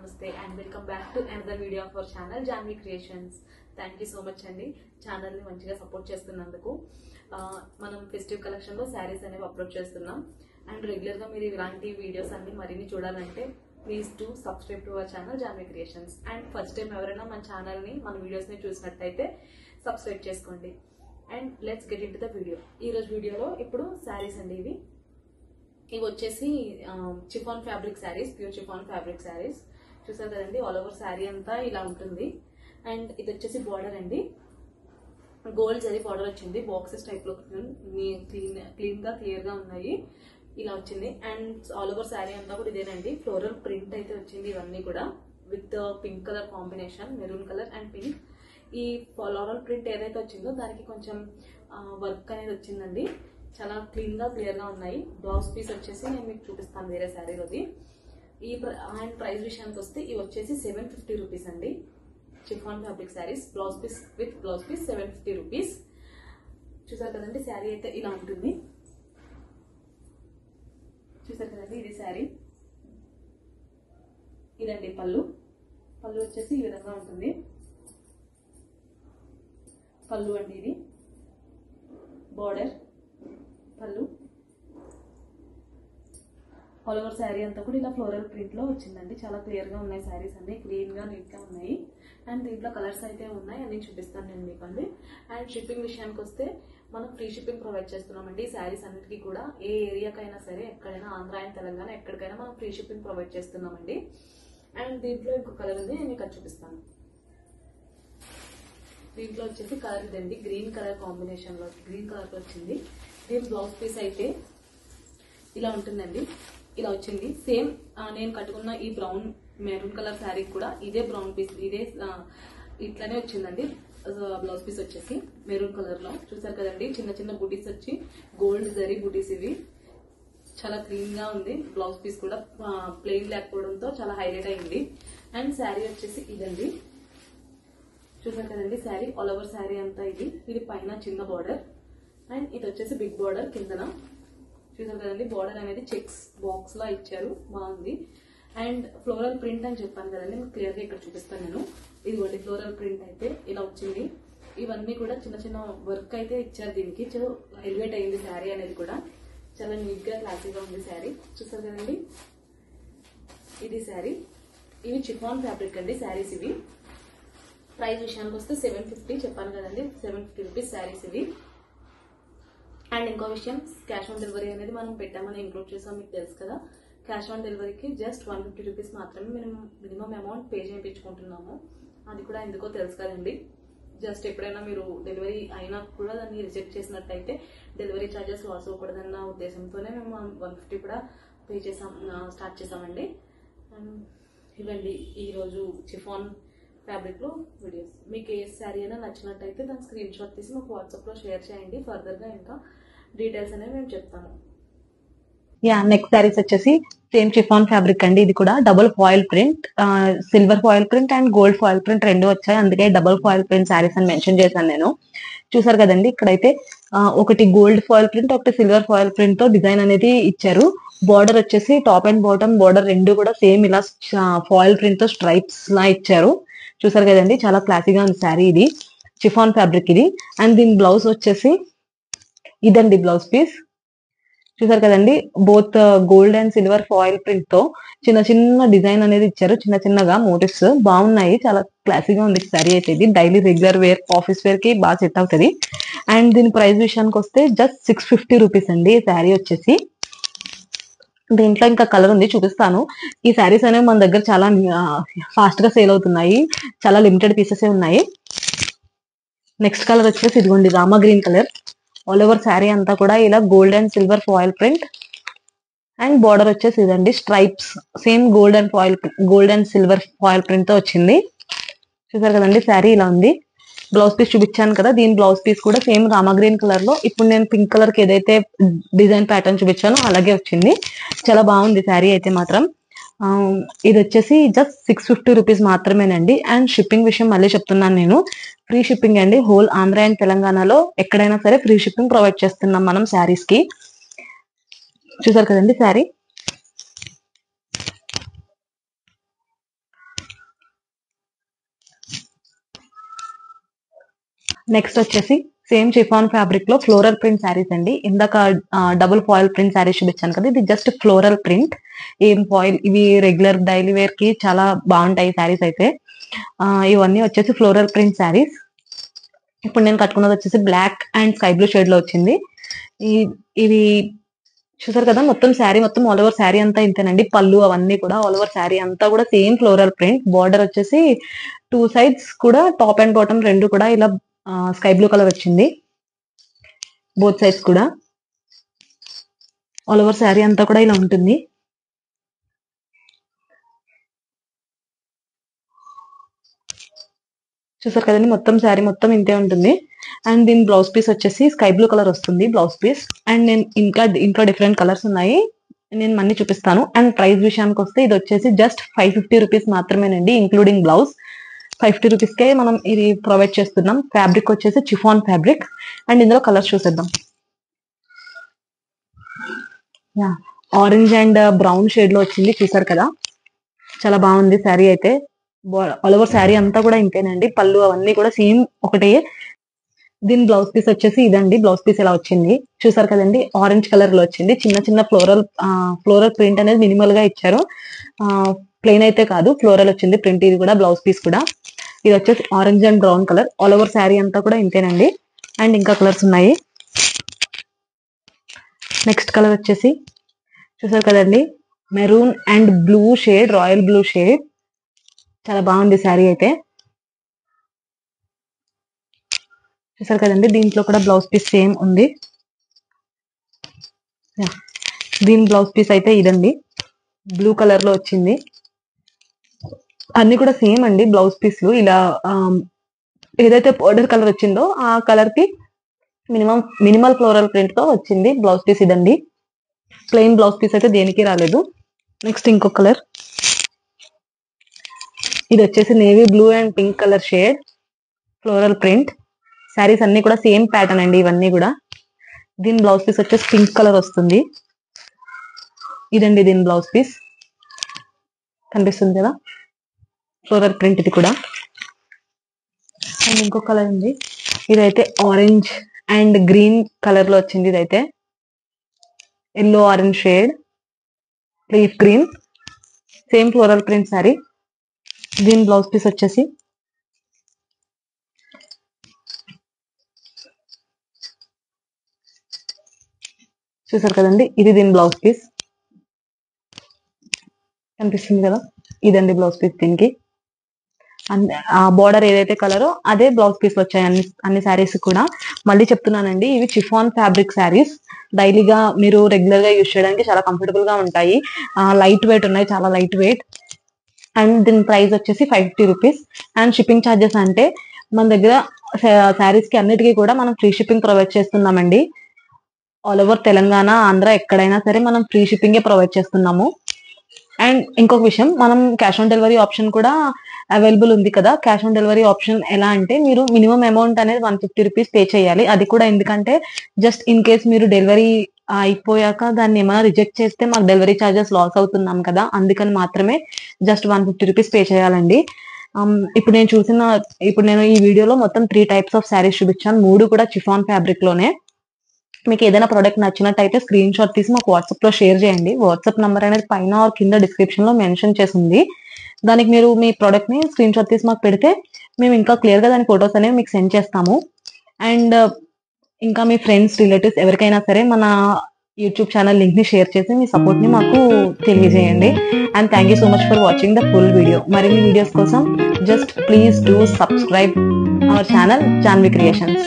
Namaste and welcome back to another video of our channel Janvi Creations. Thank you so much అండి channel ని మంచిగా support చేస్తున్నందుకు. మనం festive collection లో సారీస్ అనేవి అప్లోడ్ చేస్తున్నాం అండ్ రెగ్యులర్ గా మీరు ఇలాంటి వీడియోస్ అన్ని మరిన్ని చూడాలంటే please to subscribe to our channel Janvi creations. And first time ఎవరైనా మన ఛానల్ ని మన వీడియోస్ ని చూసినట్టయితే సబ్స్క్రైబ్ చేసుకోండి. And let's get in to the video. ఈ రోజు వీడియోలో ఇప్పుడు సారీస్ అండి ఇవి వచ్చేసి chiffon fabric saris, pure chiffon fabric saris. చూసారు కదండి, ఆల్ ఓవర్ శారీ అంతా ఇలా ఉంటుంది. అండ్ ఇది వచ్చేసి బార్డర్ అండి, గోల్డ్ జరీ బార్డర్ వచ్చింది. బాక్సెస్ టైప్ లో క్లీన్ గా క్లియర్ గా ఉన్నాయి, ఇలా వచ్చింది. అండ్ ఆల్ ఓవర్ శారీ అంతా కూడా ఇదేనండి, ఫ్లోరల్ ప్రింట్ అయితే వచ్చింది. ఇవన్నీ కూడా with pink colour combination, maroon colour and pink. ఈ ఫ్లోరల్ ప్రింట్ ఏదైతే వచ్చిందో దానికి కొంచెం వర్క్ అనేది వచ్చిందండి. చాలా క్లీన్ గా క్లియర్ గా ఉన్నాయి. బ్లౌజ్ పీస్ వచ్చేసి నేను మీకు చూపిస్తాను వేరే శారీలోది. ఈ అండ్ ప్రైస్ విషయానికి వస్తే ఇవి వచ్చేసి 750 రూపీస్ అండి. Chiffon fabric saris, blouse piece with blouse piece 750 rupees. చూసారు కదండి, శారీ అయితే ఇలా ఉంటుంది. చూసారు కదండి, ఇది శారీ. ఇదండి పళ్ళు. పళ్ళు వచ్చేసి ఈ విధంగా ఉంటుంది. పళ్ళు అండి ఇది, బార్డర్, పళ్ళు. ఆల్ ఓవర్ శారీ అంతా కూడా ఇలా ఫ్లోరల్ ప్రింట్ లో వచ్చిందండి. చాలా క్లియర్ గా ఉన్నాయి శారీస్ అన్ని, క్లీన్ గా నీట్ గా ఉన్నాయి. అండ్ దీంట్లో కలర్స్ అయితే ఉన్నాయి, అన్ని చూపిస్తాను నేను మీకు అండి. అండ్ షిప్పింగ్ విషయానికి వస్తే మనం ఫ్రీ షిప్పింగ్ ప్రొవైడ్ చేస్తున్నామండి. శారీస్ అన్నిటికీ కూడా ఏ ఏరియాకైనా సరే, ఎక్కడైనా ఆంధ్ర అండ్ తెలంగాణ ఎక్కడికైనా మనం ఫ్రీ షిప్పింగ్ ప్రొవైడ్ చేస్తున్నామండి. అండ్ దీంట్లో ఇంకో కలర్ ఉంది, నేను మీకు చూపిస్తాను. దీంట్లో వచ్చేసి కలర్ ఇదండి, గ్రీన్ కలర్ కాంబినేషన్ లో, గ్రీన్ కలర్ లో వచ్చింది. దీని బ్లౌజ్ పీస్ అయితే ఇలా ఉంటుందండి, ఇలా వచ్చింది. సేమ్ నేను కట్టుకున్న ఈ బ్రౌన్ మెరూన్ కలర్ శారీ కూడా ఇదే బ్రౌన్ పీస్, ఇదే ఇట్లానే వచ్చిందండి. బ్లౌజ్ పీస్ వచ్చేసి మెరూన్ కలర్ లో. చూసారు కదండి, చిన్న చిన్న బూటీస్ వచ్చి గోల్డ్ జరీ బూటీస్ ఇవి. చాలా క్లీన్ గా ఉంది. బ్లౌజ్ పీస్ కూడా ప్లెయిన్ లేకపోవడంతో చాలా హైలైట్ అయింది. అండ్ శారీ వచ్చేసి ఇదండి. చూసారు కదండి, శారీ ఆల్ ఓవర్ శారీ అంతా ఇది పైన చిన్న బార్డర్ అండ్ ఇది వచ్చేసి బిగ్ బార్డర్ కిందన. చూసారు కదండి, బార్డర్ అనేది చెక్స్ బాక్స్ లా ఇచ్చారు, బాగుంది. అండ్ ఫ్లోరల్ ప్రింట్ అని చెప్పాను కదండి, మీకు క్లియర్ గా ఇక్కడ చూపిస్తాను నేను. ఇదిగోండి ఫ్లోరల్ ప్రింట్ అయితే ఇలా వచ్చింది. ఇవన్నీ కూడా చిన్న చిన్న వర్క్ అయితే ఇచ్చారు దీనికి. చాలా ఎలివేట్ అయింది శారీ అనేది కూడా, చాలా నీట్ గా క్లాసీగా ఉంది శారీ. చూసారు కదండి, ఇది శారీ. ఇవి చిఫాన్ ఫ్యాబ్రిక్ అండి శారీస్ ఇవి. ప్రైస్ విషయానికి వస్తే 750 చెప్పాను కదండి, 750 రూపీస్ శారీస్ ఇవి. అండ్ ఇంకో విషయం, క్యాష్ ఆన్ డెలివరీ అనేది మనం పెట్టామని ఇంక్లూడ్ చేసాం, మీకు తెలుసు కదా. క్యాష్ ఆన్ డెలివరీకి జస్ట్ 150 రూపీస్ మాత్రమే మినిమం అమౌంట్ పే చేయించుకుంటున్నాము. అది కూడా ఎందుకో తెలుసు కదండి. జస్ట్ ఎప్పుడైనా మీరు డెలివరీ అయినా కూడా దాన్ని రిజెక్ట్ చేసినట్టయితే డెలివరీ ఛార్జెస్ లాస్ అవ్వకూడదన్న ఉద్దేశంతోనే మేము 150 కూడా పే స్టార్ట్ చేసామండి. అండ్ ఇవ్వండి ఈరోజు చిఫాన్ ఫ్యాబ్రిక్ లో వీడియోస్. మీకు ఏ శారీ అయినా నచ్చినట్టయితే దాని స్క్రీన్ షాట్ తీసి మాకు వాట్సాప్ లో షేర్ చేయండి. ఫర్దర్ గా ఇంకా డీటెయిల్స్ అనేవి మేము చెప్తాము. నెక్స్ట్ సారీస్ వచ్చేసి సేమ్ చిఫాన్ ఫ్యాబ్రిక్ అండి. ఇది కూడా double foil print, silver foil print and gold foil print రెండు వచ్చాయి, అందుకే డబుల్ ఫాయిల్ ప్రింట్ సారీస్ అని మెన్షన్ చేశాను నేను. చూసారు కదండి, ఇక్కడైతే ఒకటి గోల్డ్ ఫాయిల్ ప్రింట్, ఒకటి సిల్వర్ ఫాయిల్ ప్రింట్ తో డిజైన్ అనేది ఇచ్చారు. బార్డర్ వచ్చేసి టాప్ అండ్ బాటమ్ బార్డర్ రెండు కూడా సేమ్ ఇలా ఫాయిల్ ప్రింట్ తో స్ట్రైప్స్ లా ఇచ్చారు. చూసారు కదండి, చాలా క్లాసీగా ఉంది శారీ. ఇది చిఫాన్ ఫ్యాబ్రిక్ ఇది. అండ్ దీని బ్లౌజ్ వచ్చేసి ఇదండి బ్లౌజ్ పీస్. చూసారు కదండి, both gold and silver foil print తో చిన్న చిన్న డిజైన్ అనేది ఇచ్చారు, చిన్న చిన్నగా మోటివ్స్ బాగున్నాయి. చాలా క్లాసీగా ఉంది శారీ అయితే. ఇది daily regular wear, office wear కి బాగా సెట్ అవుతుంది. అండ్ దీని ప్రైస్ విషయానికి వస్తే జస్ట్ 650 రూపీస్ అండి ఈ శారీ వచ్చేసి. దీంట్లో ఇంకా కలర్ ఉంది, చూపిస్తాను. ఈ శారీస్ అనేవి మన దగ్గర చాలా ఫాస్ట్ గా సేల్ అవుతున్నాయి, చాలా లిమిటెడ్ పీసెస్ ఉన్నాయి. నెక్స్ట్ కలర్ వచ్చేసి ఇదిగోండి Rama green colour. All over sari అంతా కూడా ఇలా gold and silver foil print and border వచ్చేసి ఇదండి stripes, same gold and silver foil print తో వచ్చింది. చూసారు కదండి, శారీ ఇలా ఉంది. బ్లౌజ్ పీస్ చూపించాను కదా, దీని బ్లౌజ్ పీస్ కూడా సేమ్ రామా గ్రీన్ కలర్ లో, ఇప్పుడు నేను పింక్ కలర్ కి ఏదైతే డిజైన్ ప్యాటర్న్ చూపించానో అలాగే వచ్చింది. చాలా బాగుంది శారీ అయితే మాత్రం. ఇది వచ్చేసి జస్ట్ 650 రూపీస్ మాత్రమేనండి. అండ్ షిప్పింగ్ విషయం మళ్ళీ చెప్తున్నాను నేను, ఫ్రీ షిప్పింగ్ అండి. హోల్ ఆంధ్ర అండ్ తెలంగాణలో ఎక్కడైనా సరే ఫ్రీ షిప్పింగ్ ప్రొవైడ్ చేస్తున్నాం మనం శారీస్ కి. చూసారు కదండి శారీ. నెక్స్ట్ వచ్చేసి సేమ్ చిఫాన్ ఫ్యాబ్రిక్ లో ఫ్లోరల్ ప్రింట్ శారీస్ అండి. ఇందాక డబుల్ ఫాయిల్ ప్రింట్ శారీస్ చూపించాను కదా, ఇది జస్ట్ ఫ్లోరల్ ప్రింట్. ఏం ఫాయిల్, ఇవి రెగ్యులర్ డైలీ వేర్ కి చాలా బాగుంటాయి శారీస్ అయితే. ఇవన్నీ వచ్చేసి ఫ్లోరల్ ప్రింట్ శారీస్. ఇప్పుడు నేను కట్టుకున్నది వచ్చేసి black and sky blue shade లో వచ్చింది. ఇవి చూసారు కదా, మొత్తం శారీ మొత్తం ఆల్ ఓవర్ శారీ అంతా ఇంతేనండి. పళ్ళు అవన్నీ కూడా ఆల్ ఓవర్ శారీ అంతా కూడా సేమ్ ఫ్లోరల్ ప్రింట్. బార్డర్ వచ్చేసి 2 sides కూడా టాప్ అండ్ బాటమ్ రెండు కూడా ఇలా స్కై బ్లూ కలర్ వచ్చింది. బోత్ సైడ్స్ కూడా ఆల్ ఓవర్ శారీ అంతా కూడా ఇలా ఉంటుంది. చూసారు కదండి, మొత్తం శారీ మొత్తం ఇంతే ఉంటుంది. అండ్ దీని బ్లౌజ్ పీస్ వచ్చేసి స్కై బ్లూ కలర్ వస్తుంది బ్లౌజ్ పీస్. అండ్ నేను ఇంకా డిఫరెంట్ కలర్స్ ఉన్నాయి, నేను మళ్ళీ చూపిస్తాను. అండ్ ప్రైస్ విషయానికి వస్తే ఇది వచ్చేసి జస్ట్ 550 రూపీస్ మాత్రమేనండి, ఇంక్లూడింగ్ బ్లౌజ్. 50 రూపీస్కే మనం ఇది ప్రొవైడ్ చేస్తున్నాం. ఫ్యాబ్రిక్ వచ్చేసి చిఫాన్ ఫ్యాబ్రిక్. అండ్ ఇందులో కలర్స్ చూసేద్దాం. ఆరెంజ్ అండ్ బ్రౌన్ షేడ్ లో వచ్చింది, చూసారు కదా, చాలా బాగుంది శారీ అయితే. ఆల్ ఓవర్ శారీ అంతా కూడా ఇంతేనండి. పళ్ళు అవన్నీ కూడా సేమ్ ఒకటే. దీని బ్లౌజ్ పీస్ వచ్చేసి ఇదండి. బ్లౌజ్ పీస్ ఎలా వచ్చింది చూసారు కదండి, ఆరెంజ్ కలర్ లో వచ్చింది. చిన్న చిన్న ఫ్లోరల్ ప్రింట్ అనేది మినిమల్ గా ఇచ్చారు. ప్లెయిన్ అయితే కాదు, ఫ్లోరల్ వచ్చింది ప్రింట్. ఇది కూడా బ్లౌజ్ పీస్ కూడా. ఇది వచ్చేసి orange and brown colour. All over sari అంతా కూడా ఇంతేనండి. అండ్ ఇంకా కలర్స్ ఉన్నాయి. నెక్స్ట్ కలర్ వచ్చేసి చూసారు కదండి, maroon and blue shade, royal blue shade. చాలా బాగుంది శారీ అయితే. చూసారు కదండి, దీంట్లో కూడా బ్లౌజ్ పీస్ సేమ్ ఉంది. దీని బ్లౌజ్ పీస్ అయితే ఇదండి, బ్లూ కలర్ లో వచ్చింది. అన్ని కూడా సేమ్ అండి బ్లౌజ్ పీస్లు. ఇలా ఏదైతే పౌడర్ కలర్ వచ్చిందో ఆ కలర్ కి మినిమల్ ఫ్లోరల్ ప్రింట్ తో వచ్చింది బ్లౌజ్ పీస్. ఇదండి, ప్లెయిన్ బ్లౌజ్ పీస్ అయితే దేనికి రాలేదు. నెక్స్ట్ ఇంకో కలర్, ఇది వచ్చేసి navy blue and pink colour shade, floral print. Saris అన్ని కూడా సేమ్ ప్యాటర్న్ అండి ఇవన్నీ కూడా. దీని బ్లౌజ్ పీస్ వచ్చేసి పింక్ కలర్ వస్తుంది. ఇదండి దీని బ్లౌజ్ పీస్, కనిపిస్తుంది కదా, ఫ్లోరల్ ప్రింట్ ఇది కూడా. అండ్ ఇంకో కలర్ ఉంది, ఇదైతే ఆరెంజ్ అండ్ గ్రీన్ కలర్ లో వచ్చింది. ఇదైతే yellow orange shade, leaf green, same floral print sari. దీని బ్లౌజ్ పీస్ వచ్చేసి చూసారు కదండి, ఇది దీని బ్లౌజ్ పీస్, కనిపిస్తుంది కదా, ఇదండి బ్లౌజ్ పీస్. దీనికి ఆ బార్డర్ ఏదైతే కలరో అదే బ్లౌజ్ పీస్ వచ్చాయి అన్ని శారీస్ కూడా. మళ్ళీ చెప్తున్నానండి, ఇవి చిఫాన్ ఫ్యాబ్రిక్ శారీస్. డైలీగా మీరు రెగ్యులర్ గా యూజ్ చేయడానికి చాలా కంఫర్టబుల్ గా ఉంటాయి. లైట్ వెయిట్ ఉన్నాయి, చాలా లైట్ వెయిట్. అండ్ దీని ప్రైస్ వచ్చేసి 550 రూపీస్. అండ్ షిప్పింగ్ ఛార్జెస్ అంటే మన దగ్గర శారీస్ కి అన్నిటికీ కూడా మనం ఫ్రీ షిప్పింగ్ ప్రొవైడ్ చేస్తున్నామండి. ఆల్ ఓవర్ తెలంగాణ, ఆంధ్ర ఎక్కడైనా సరే మనం ఫ్రీ షిప్పింగే ప్రొవైడ్ చేస్తున్నాము. అండ్ ఇంకొక విషయం, మనం క్యాష్ ఆన్ డెలివరీ ఆప్షన్ కూడా అవైలబుల్ ఉంది కదా. క్యాష్ ఆన్ డెలివరీ ఆప్షన్ ఎలా అంటే, మీరు మినిమం అమౌంట్ అనేది 150 రూపీస్ పే చేయాలి. అది కూడా ఎందుకంటే జస్ట్ ఇన్ కేస్ మీరు డెలివరీ అయిపోయాక దాన్ని ఏమైనా రిజెక్ట్ చేస్తే మాకు డెలివరీ ఛార్జెస్ లాస్ అవుతున్నాం కదా, అందుకని మాత్రమే జస్ట్ 150 రూపీస్ పే చేయాలండి. ఇప్పుడు నేను ఈ వీడియోలో మొత్తం 3 టైప్స్ ఆఫ్ శారీస్ చూపించాను. 3 కూడా చిఫాన్ ఫ్యాబ్రిక్ లోనే. మీకు ఏదైనా ప్రోడక్ట్ నచ్చినట్టయితే స్క్రీన్ షాట్ తీసి మాకు వాట్సాప్ లో షేర్ చేయండి. వాట్సాప్ నంబర్ అనేది పైన ఆర్ కింద డిస్క్రిప్షన్ లో మెన్షన్ చేసింది. దానికి మీరు మీ ప్రోడక్ట్ ని స్క్రీన్ షాట్ తీసి మాకు పెడితే మేము ఇంకా క్లియర్ గా దాని ఫొటోస్ అనేవి మీకు సెండ్ చేస్తాము. అండ్ ఇంకా మీ ఫ్రెండ్స్, రిలేటివ్స్ ఎవరికైనా సరే మన యూట్యూబ్ ఛానల్ లింక్ ని షేర్ చేసి మీ సపోర్ట్ ని మాకు తెలియజేయండి. And thank you so much for watching the full video. మరిన్ని వీడియోస్ కోసం just please do subscribe our channel Janvi creations.